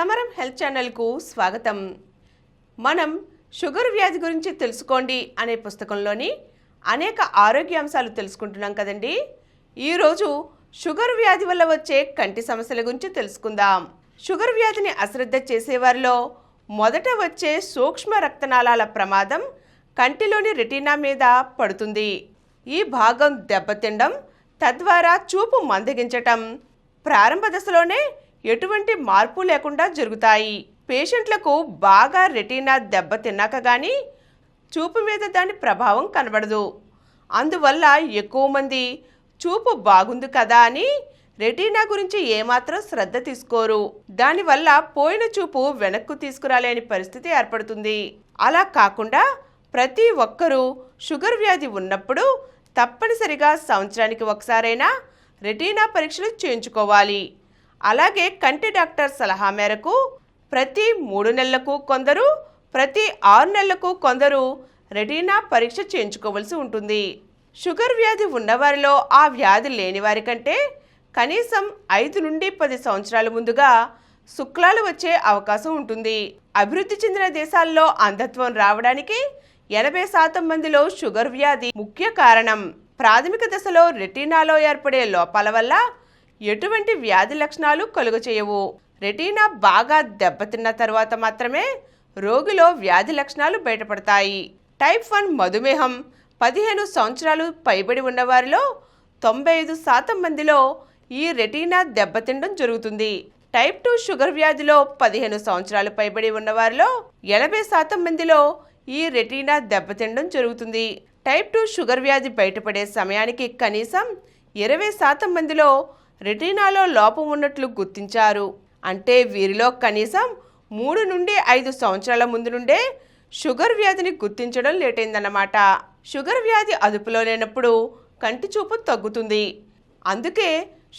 సమరం హెల్త్ ఛానల్కు స్వాగతం. మనం షుగర్ వ్యాధి గురించి తెలుసుకోండి అనే పుస్తకంలోని అనేక ఆరోగ్య అంశాలు తెలుసుకుంటున్నాం కదండి. ఈరోజు షుగర్ వ్యాధి వల్ల వచ్చే కంటి సమస్యల గురించి తెలుసుకుందాం. షుగర్ వ్యాధిని అశ్రద్ధ చేసేవారిలో మొదట వచ్చే సూక్ష్మ రక్తనాళాల ప్రమాదం కంటిలోని రెటీనా మీద పడుతుంది. ఈ భాగం దెబ్బతినడం, తద్వారా చూపు మందగించటం ప్రారంభ దశలోనే ఎటువంటి మార్పు లేకుండా జరుగుతాయి. పేషెంట్లకు బాగా రెటీనా దెబ్బతిన్నాక కానీ చూపు మీద దాని ప్రభావం కనబడదు. అందువల్ల ఎక్కువ మంది చూపు బాగుంది కదా అని రెటీనా గురించి ఏమాత్రం శ్రద్ధ తీసుకోరు. దానివల్ల పోయిన చూపు వెనక్కు తీసుకురాలేని పరిస్థితి ఏర్పడుతుంది. అలా కాకుండా ప్రతి ఒక్కరూ షుగర్ వ్యాధి ఉన్నప్పుడు తప్పనిసరిగా సంవత్సరానికి ఒకసారైనా రెటీనా పరీక్షలు చేయించుకోవాలి. అలాగే కంటి డాక్టర్ సలహా మేరకు ప్రతి 3 నెలలకు కొందరు, ప్రతి 6 నెలలకు కొందరు రెటీనా పరీక్ష చేయించుకోవాల్సి ఉంటుంది. షుగర్ వ్యాధి ఉన్నవారిలో ఆ వ్యాధి లేని వారి కంటే కనీసం 5 నుండి 10 సంవత్సరాల ముందుగా శుక్లాలు వచ్చే అవకాశం ఉంటుంది. అభివృద్ధి చెందిన దేశాల్లో అంధత్వం రావడానికి 80% మందిలో షుగర్ వ్యాధి ముఖ్య కారణం. ప్రాథమిక దశలో రెటీనాలో ఏర్పడే లోపాల వల్ల ఎటువంటి వ్యాధి లక్షణాలు కలుగచేయవు. రెటీనా బాగా దెబ్బతిన్న తర్వాత మాత్రమే రోగిలో వ్యాధి లక్షణాలు బయటపడతాయి. టైప్ 1 మధుమేహం 15 సంవత్సరాలు పైబడి ఉన్నవారిలో 95% మందిలో ఈ రెటీనా దెబ్బతినడం జరుగుతుంది. టైప్ 2 షుగర్ వ్యాధిలో 15 సంవత్సరాలు పైబడి ఉన్నవారిలో 80% మందిలో ఈ రెటీనా దెబ్బతినడం జరుగుతుంది. టైప్ 2 షుగర్ వ్యాధి బయటపడే సమయానికి కనీసం 20% మందిలో రెటీనాలో లోపం ఉన్నట్లు గుర్తించారు. అంటే వీరిలో కనీసం 3 నుండి 5 సంవత్సరాల ముందు నుండే షుగర్ వ్యాధిని గుర్తించడం లేటైందన్నమాట. షుగర్ వ్యాధి అదుపులో లేనప్పుడు కంటి చూపు తగ్గుతుంది. అందుకే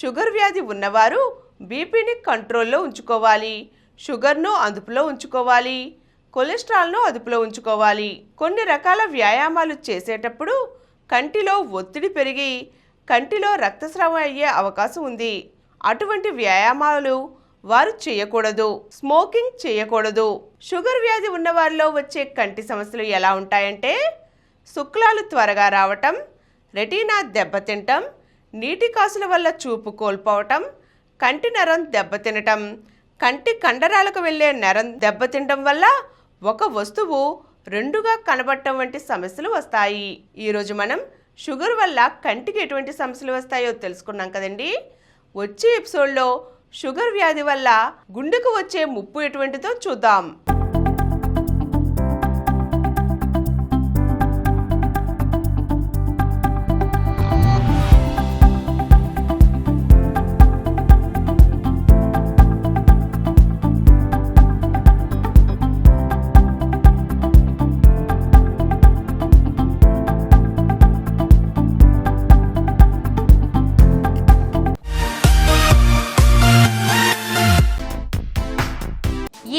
షుగర్ వ్యాధి ఉన్నవారు బీపీని కంట్రోల్లో ఉంచుకోవాలి, షుగర్ను అదుపులో ఉంచుకోవాలి, కొలెస్ట్రాల్ను అదుపులో ఉంచుకోవాలి. కొన్ని రకాల వ్యాయామాలు చేసేటప్పుడు కంటిలో ఒత్తిడి పెరిగి కంటిలో రక్తస్రావం అయ్యే అవకాశం ఉంది. అటువంటి వ్యాయామాలు వారు చేయకూడదు. స్మోకింగ్ చేయకూడదు. షుగర్ వ్యాధి ఉన్నవారిలో వచ్చే కంటి సమస్యలు ఎలా ఉంటాయంటే శుక్లాలు త్వరగా రావటం, రెటీనా దెబ్బతినటం, నీటి కాసుల వల్ల చూపు కోల్పోవటం, కంటి నరం దెబ్బతినటం, కంటి కండరాలకు వెళ్లే నరం దెబ్బతినటం వల్ల ఒక వస్తువు రెండుగా కనబడటం వంటి సమస్యలు వస్తాయి. ఈరోజు మనం షుగర్ వల్ల కంటికి ఎటువంటి సమస్యలు వస్తాయో తెలుసుకున్నాం కదండి. వచ్చే ఎపిసోడ్లో షుగర్ వ్యాధి వల్ల గుండెకు వచ్చే ముప్పు ఎటువంటిదో చూద్దాం.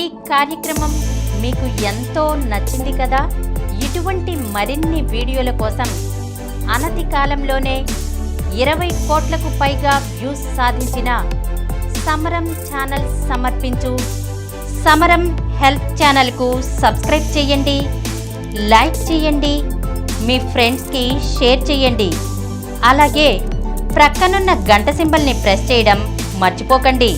ఈ కార్యక్రమం మీకు ఎంతో నచ్చింది కదా. ఇటువంటి మరిన్ని వీడియోల కోసం అనతి కాలంలోనే 20 కోట్లకు పైగా వ్యూస్ సాధించిన సమరం ఛానల్ సమర్పించు సమరం హెల్త్ ఛానల్కు సబ్స్క్రైబ్ చేయండి, లైక్ చేయండి, మీ ఫ్రెండ్స్కి షేర్ చేయండి. అలాగే ప్రక్కనున్న గంట సింబల్ని ప్రెస్ చేయడం మర్చిపోకండి.